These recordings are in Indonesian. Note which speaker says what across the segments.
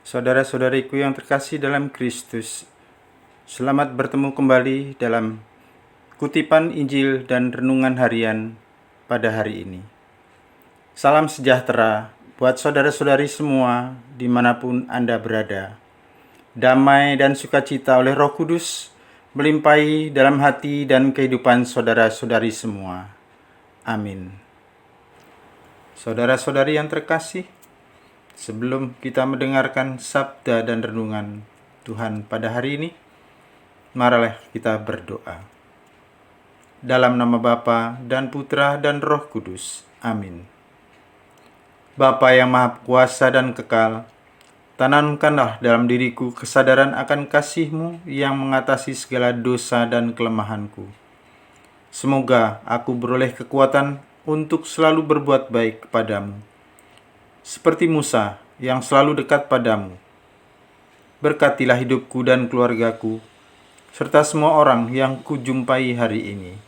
Speaker 1: Saudara-saudariku yang terkasih dalam Kristus, selamat bertemu kembali dalam kutipan Injil dan renungan harian pada hari ini. Salam sejahtera buat saudara-saudari semua dimanapun Anda berada. Damai dan sukacita oleh Roh Kudus melimpahi dalam hati dan kehidupan saudara-saudari semua. Amin. Saudara-saudari yang terkasih, sebelum kita mendengarkan sabda dan renungan Tuhan pada hari ini, marilah kita berdoa. Dalam nama Bapa dan Putra dan Roh Kudus. Amin. Bapa yang Maha Kuasa dan kekal, tanamkanlah dalam diriku kesadaran akan kasih-Mu yang mengatasi segala dosa dan kelemahanku. Semoga aku beroleh kekuatan untuk selalu berbuat baik kepadamu, seperti Musa yang selalu dekat padamu. Berkatilah hidupku dan keluargaku, serta semua orang yang kujumpai hari ini.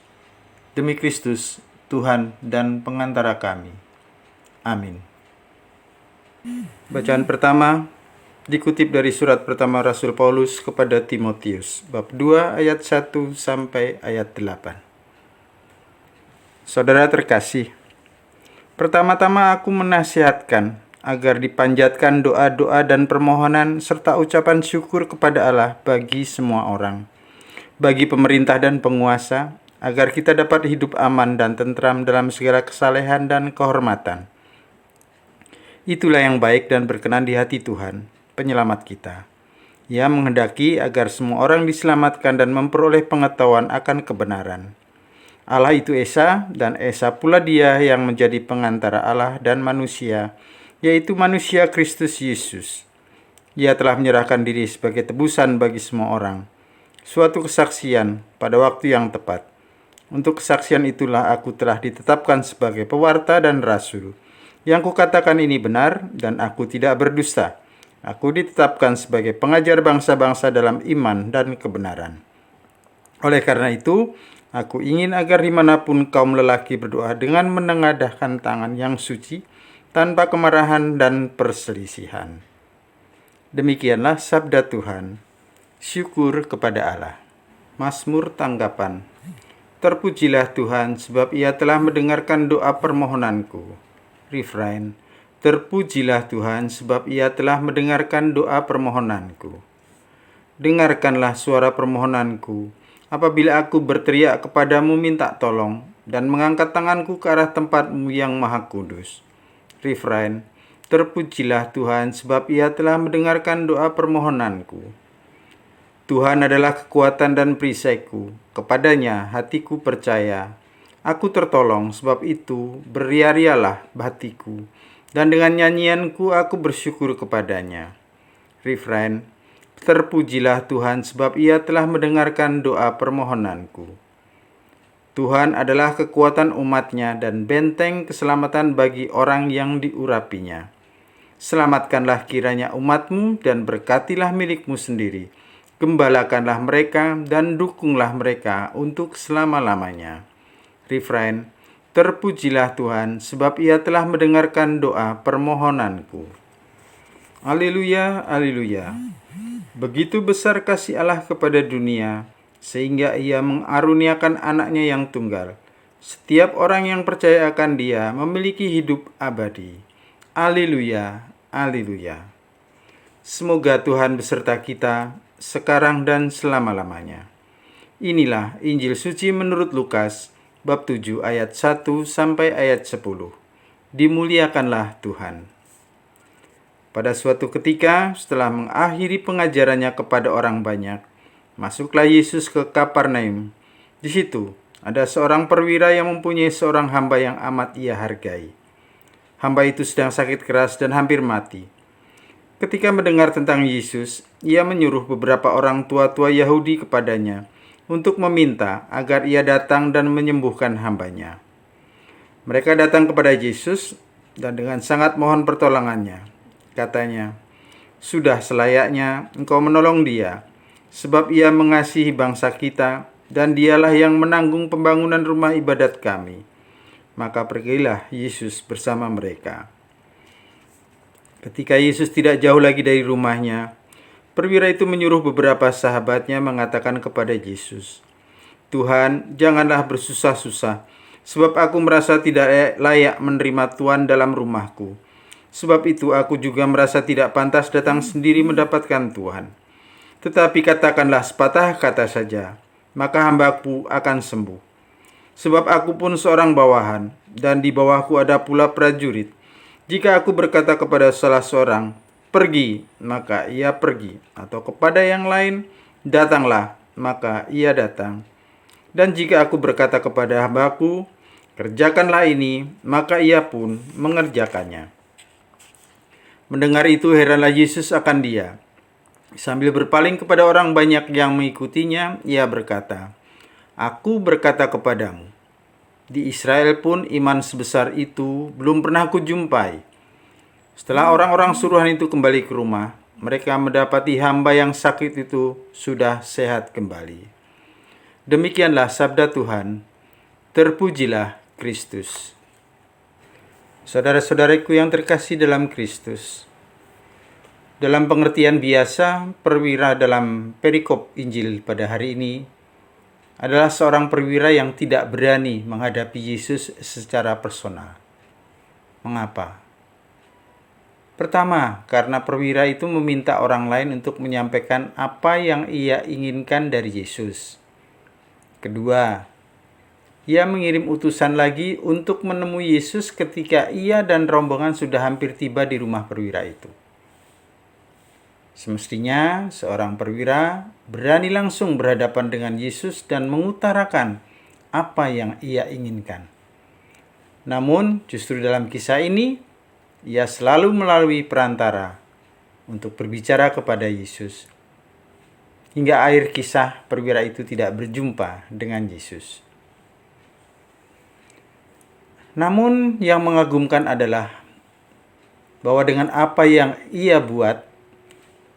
Speaker 1: Demi Kristus, Tuhan dan pengantara kami. Amin. Bacaan pertama dikutip dari surat pertama Rasul Paulus kepada Timotius, bab 2 ayat 1 sampai ayat 8. Saudara terkasih, pertama-tama aku menasihatkan agar dipanjatkan doa-doa dan permohonan serta ucapan syukur kepada Allah bagi semua orang, bagi pemerintah dan penguasa, agar kita dapat hidup aman dan tentram dalam segala kesalehan dan kehormatan. Itulah yang baik dan berkenan di hati Tuhan, penyelamat kita. Ia menghendaki agar semua orang diselamatkan dan memperoleh pengetahuan akan kebenaran. Allah itu Esa, dan Esa pula Dia yang menjadi pengantara Allah dan manusia, yaitu manusia Kristus Yesus. Ia telah menyerahkan diri sebagai tebusan bagi semua orang, suatu kesaksian pada waktu yang tepat. Untuk kesaksian itulah aku telah ditetapkan sebagai pewarta dan rasul. Yang kukatakan ini benar, dan aku tidak berdusta. Aku ditetapkan sebagai pengajar bangsa-bangsa dalam iman dan kebenaran. Oleh karena itu, aku ingin agar dimanapun kaum lelaki berdoa dengan menengadahkan tangan yang suci, tanpa kemarahan dan perselisihan. Demikianlah sabda Tuhan. Syukur kepada Allah. Mazmur tanggapan. Terpujilah Tuhan sebab Ia telah mendengarkan doa permohonanku. Refrain. Terpujilah Tuhan sebab Ia telah mendengarkan doa permohonanku. Dengarkanlah suara permohonanku apabila aku berteriak kepadamu minta tolong dan mengangkat tanganku ke arah tempat-Mu yang maha kudus. Refrain. Terpujilah Tuhan sebab Ia telah mendengarkan doa permohonanku. Tuhan adalah kekuatan dan perisaiku, kepadanya hatiku percaya. Aku tertolong, sebab itu beria-rialah hatiku, dan dengan nyanyianku aku bersyukur kepadanya. Refrain. Terpujilah Tuhan sebab Ia telah mendengarkan doa permohonanku. Tuhan adalah kekuatan umat-Nya dan benteng keselamatan bagi orang yang diurapinya. Selamatkanlah kiranya umat-Mu dan berkatilah milik-Mu sendiri. Gembalakanlah mereka dan dukunglah mereka untuk selama-lamanya. Refrain. Terpujilah Tuhan sebab Ia telah mendengarkan doa permohonanku. Haleluya, haleluya. Begitu besar kasih Allah kepada dunia, sehingga Ia mengaruniakan anaknya yang tunggal. Setiap orang yang percaya akan Dia memiliki hidup abadi. Haleluya, haleluya. Semoga Tuhan beserta kita sekarang dan selama-lamanya. Inilah Injil suci menurut Lukas, bab 7 ayat 1 sampai ayat 10. Dimuliakanlah Tuhan. Pada suatu ketika, setelah mengakhiri pengajarannya kepada orang banyak, masuklah Yesus ke Kapernaum. Di situ ada seorang perwira yang mempunyai seorang hamba yang amat ia hargai. Hamba itu sedang sakit keras dan hampir mati. Ketika mendengar tentang Yesus, ia menyuruh beberapa orang tua-tua Yahudi kepadanya untuk meminta agar ia datang dan menyembuhkan hambanya. Mereka datang kepada Yesus dan dengan sangat mohon pertolongannya. Katanya, "Sudah selayaknya engkau menolong dia, sebab ia mengasihi bangsa kita dan dialah yang menanggung pembangunan rumah ibadat kami." Maka pergilah Yesus bersama mereka. Ketika Yesus tidak jauh lagi dari rumahnya, perwira itu menyuruh beberapa sahabatnya mengatakan kepada Yesus, "Tuhan, janganlah bersusah-susah, sebab aku merasa tidak layak menerima Tuhan dalam rumahku. Sebab itu aku juga merasa tidak pantas datang sendiri mendapatkan Tuhan. Tetapi katakanlah sepatah kata saja, maka hambaku akan sembuh. Sebab aku pun seorang bawahan, dan di bawahku ada pula prajurit. Jika aku berkata kepada salah seorang, 'Pergi,' maka ia pergi, atau kepada yang lain, 'Datanglah,' maka ia datang. Dan jika aku berkata kepada hambaku, 'Kerjakanlah ini,' maka ia pun mengerjakannya." Mendengar itu heranlah Yesus akan dia. Sambil berpaling kepada orang banyak yang mengikutinya, ia berkata, "Aku berkata kepadamu, di Israel pun iman sebesar itu belum pernah kujumpai." Setelah orang-orang suruhan itu kembali ke rumah, mereka mendapati hamba yang sakit itu sudah sehat kembali. Demikianlah sabda Tuhan. Terpujilah Kristus. Saudara-saudaraku yang terkasih dalam Kristus, dalam pengertian biasa, perwira dalam perikop Injil pada hari ini adalah seorang perwira yang tidak berani menghadapi Yesus secara personal. Mengapa? Pertama, karena perwira itu meminta orang lain untuk menyampaikan apa yang ia inginkan dari Yesus. Kedua, ia mengirim utusan lagi untuk menemui Yesus ketika ia dan rombongan sudah hampir tiba di rumah perwira itu. Semestinya seorang perwira berani langsung berhadapan dengan Yesus dan mengutarakan apa yang ia inginkan. Namun justru dalam kisah ini, ia selalu melalui perantara untuk berbicara kepada Yesus. Hingga akhir kisah, perwira itu tidak berjumpa dengan Yesus. Namun yang mengagumkan adalah bahwa dengan apa yang ia buat,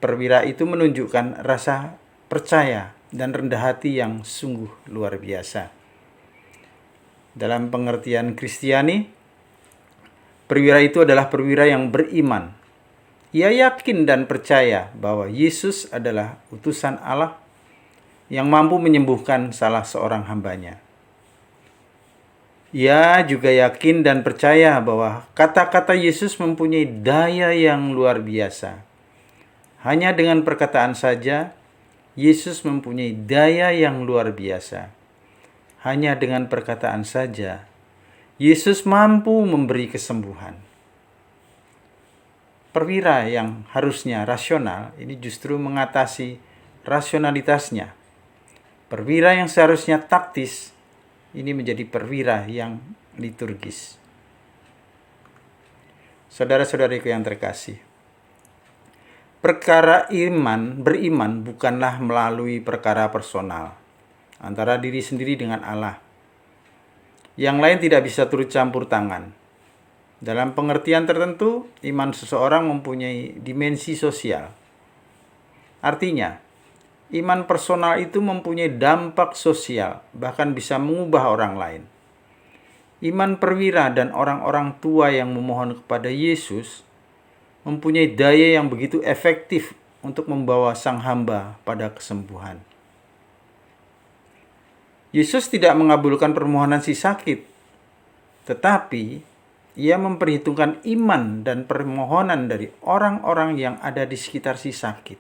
Speaker 1: perwira itu menunjukkan rasa percaya dan rendah hati yang sungguh luar biasa. Dalam pengertian Kristiani, perwira itu adalah perwira yang beriman. Ia yakin dan percaya bahwa Yesus adalah utusan Allah yang mampu menyembuhkan salah seorang hambanya. Ia juga yakin dan percaya bahwa kata-kata Yesus mempunyai daya yang luar biasa. Hanya dengan perkataan saja, Yesus mempunyai daya yang luar biasa. Hanya dengan perkataan saja, Yesus mampu memberi kesembuhan. Perwira yang harusnya rasional, ini justru mengatasi rasionalitasnya. Perwira yang seharusnya taktis, ini menjadi perwira yang liturgis. Saudara-saudariku yang terkasih, perkara beriman bukanlah melalui perkara personal antara diri sendiri dengan Allah. Yang lain tidak bisa turut campur tangan. Dalam pengertian tertentu, iman seseorang mempunyai dimensi sosial. Artinya, iman personal itu mempunyai dampak sosial, bahkan bisa mengubah orang lain. Iman perwira dan orang-orang tua yang memohon kepada Yesus mempunyai daya yang begitu efektif untuk membawa sang hamba pada kesembuhan. Yesus tidak mengabulkan permohonan si sakit, tetapi ia memperhitungkan iman dan permohonan dari orang-orang yang ada di sekitar si sakit.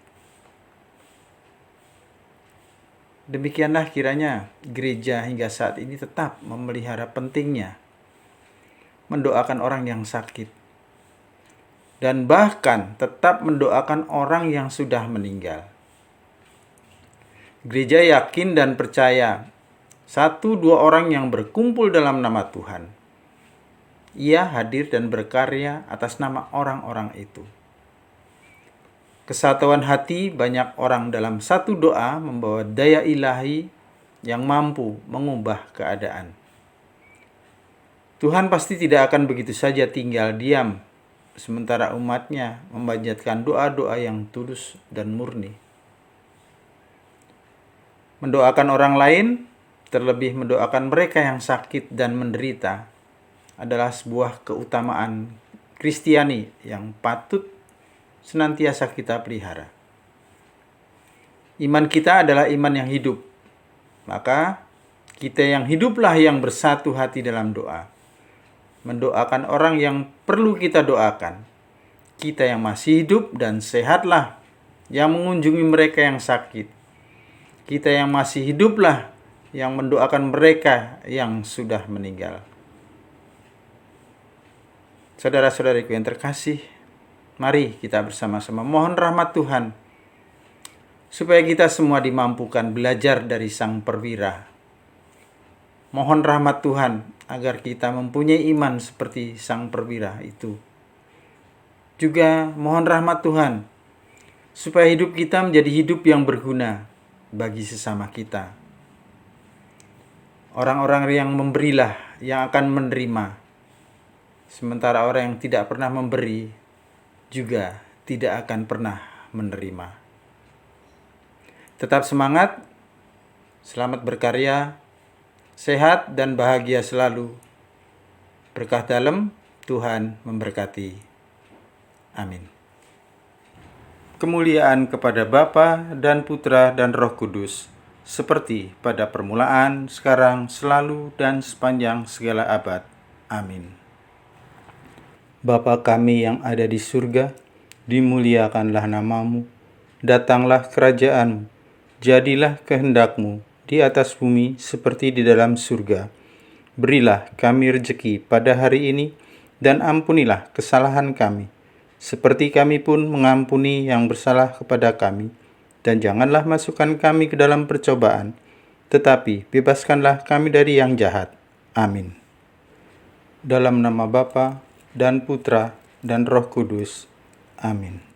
Speaker 1: Demikianlah kiranya gereja hingga saat ini tetap memelihara pentingnya mendoakan orang yang sakit, dan bahkan tetap mendoakan orang yang sudah meninggal. Gereja yakin dan percaya 1-2 orang yang berkumpul dalam nama Tuhan, Ia hadir dan berkarya atas nama orang-orang itu. Kesatuan hati banyak orang dalam satu doa membawa daya ilahi yang mampu mengubah keadaan. Tuhan pasti tidak akan begitu saja tinggal diam sementara umatnya memanjatkan doa-doa yang tulus dan murni. Mendoakan orang lain, terlebih mendoakan mereka yang sakit dan menderita, adalah sebuah keutamaan Kristiani yang patut senantiasa kita pelihara. Iman kita adalah iman yang hidup. Maka kita yang hiduplah yang bersatu hati dalam doa. Mendoakan orang yang perlu kita doakan. Kita yang masih hidup dan sehatlah yang mengunjungi mereka yang sakit. Kita yang masih hiduplah yang mendoakan mereka yang sudah meninggal. Saudara-saudariku yang terkasih, mari kita bersama-sama mohon rahmat Tuhan supaya kita semua dimampukan belajar dari Sang Perwira. Mohon rahmat Tuhan agar kita mempunyai iman seperti Sang Perwira itu. Juga mohon rahmat Tuhan supaya hidup kita menjadi hidup yang berguna bagi sesama kita. Orang-orang yang memberilah yang akan menerima. Sementara orang yang tidak pernah memberi juga tidak akan pernah menerima. Tetap semangat, selamat berkarya, sehat dan bahagia selalu. Berkah dalam, Tuhan memberkati. Amin. Kemuliaan kepada Bapa dan Putra dan Roh Kudus, seperti pada permulaan, sekarang, selalu, dan sepanjang segala abad. Amin. Bapa kami yang ada di surga, dimuliakanlah namamu, datanglah kerajaan-mu, jadilah kehendak-mu di atas bumi seperti di dalam surga. Berilah kami rejeki pada hari ini, dan ampunilah kesalahan kami, seperti kami pun mengampuni yang bersalah kepada kami. Dan janganlah masukkan kami ke dalam percobaan, tetapi bebaskanlah kami dari yang jahat. Amin. Dalam nama Bapa dan Putra dan Roh Kudus. Amin.